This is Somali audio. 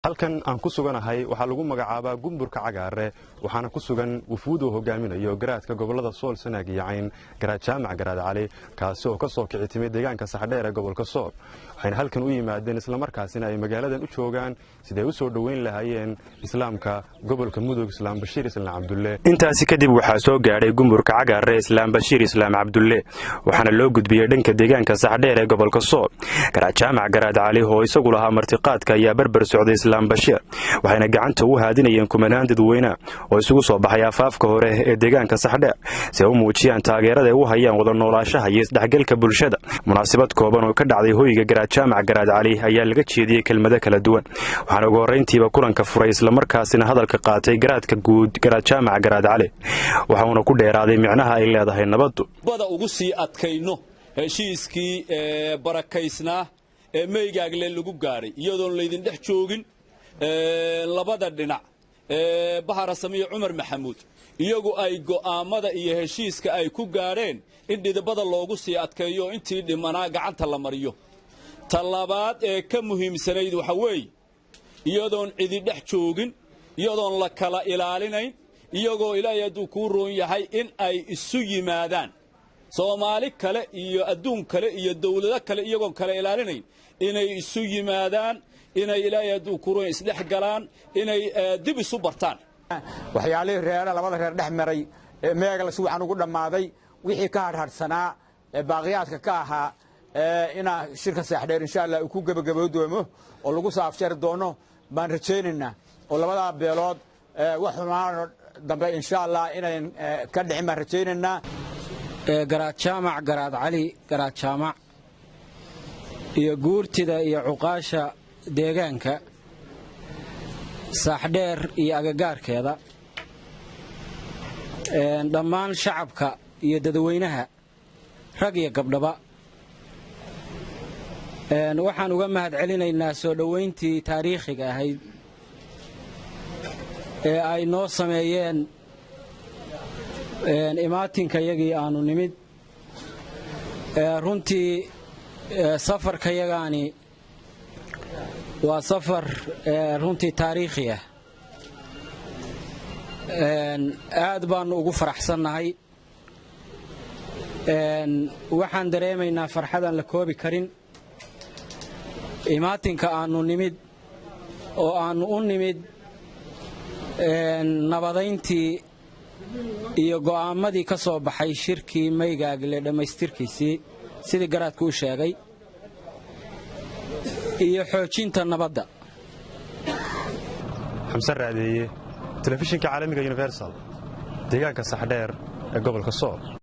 halkan aan ku suganahay waxaa lagu magacaabaa gumburka cagaare waxaana ku sugan wufuud oo hogaaminayo garaadka gobolada Sool Sanaag iyo Cayn garaad jaamac garaad cali kaasi oo ka soo kici timid deegaanka Saxdheer ee gobolka Sool waxayna halkan u yimaadeen isla markaasina ay magaaladan u joogaan sidee u soo dhaweyn lahaayeen islaamka gobolka Mudug Islaam Bashiir Islaam Cabdulle intaasi kadib waxaa soo gaaray gumburka cagaare Islaam Bashiir Islaam Cabdulle waxaana loo gudbiyay dhanka deegaanka Saxdheer ee gobolka Sool garaad jaamac garaad cali oo isagu lahaa martiqaadka ayaa barbar socday Bashiir waxayna gacanta u haadinayeen kumanaan dadweyne oo isugu soo baxay afaafka hore ee deegaanka Saxdheer si ay u muujiyaan taageerada ay u hayaan wada noolaanshaha iyo isdhexgalka bulshada munaasabad kooban oo ka dhacday hoyga garaad jaamac garaad cali ayaa laga jeediyay kelmado kala duwan waxaana ugu horeyntiiba kulanka furay isla markaasina hadalka qaatay garaadka guud garaad jaamac garaad cali waxaana ku dheeraaday micnaha ay leedahay nabaddu bada ugu sii adkayno heshiiskii barakaysnaa ee meygaagle lagu gaaray iyadoon leedin dhex joogin labada dhinac Bahar Samiyo Umar Maxamuud iyagu ay go'aamada iyo heshiiska ay ku gaareen in dhidibada loogu sii adkeeyo intii dhimanaa gacanta la mariyo talabaad ee ka muhiimsanayd waxa weey iyadoon cidi dhex joogin iyadoon la kala ilaalinayn iyagoo Ilaahay adu ku roon yahay in ay isu yimaadaan Soomaali kale iyo adduun kale iyo dawlado kale iyagoon kala ilaalinayn inay isu yimaadaan inay Ilaahay adu ku roon isdhex galaan inay dib isu bartaan waxyaalaha reer labada reer dhex maray meegal si waxaan ugu dhamaaday wixii ka harsanaa baaqiyaadka ka ahaa ina shirka Saxdheer insha Allah ku gabagaboodo oo lagu saafjar doono baan rajaynaynaa oo labada beelood wax xumaan dambe insha Allah inay ka dhicin baan rajaynaynaa garaad jaamac garaad cali garaad jaamac iyo guurtida iyo cuqaasha deegaanka Saxdheer iyo agagaarkeeda dhammaan shacabka iyo dadweynaha rag iyo gabdhaba waxaan uga mahad celinaynaa soo dhaweyntii taariikhiga ahayd ee ay noo sameeyeen imaatinka yagii aanu nimid runtii safarka yagaani waa safar runtii taariikhi ah aad baan ugu faraxsanahay waxaan dareemaynaa farxadan la koobi karin imaatinka aanu nimid oo aanu u nimid nabadayntii iyo go'aamadii ka soo baxay shirkii meygaagle dhamaystirkiisii sidii garaadku u sheegay iyo xoojinta nabadda xamse raadeeye telefishinka caalamiga Universal deegaanka Saxdheer ee gobolka Sool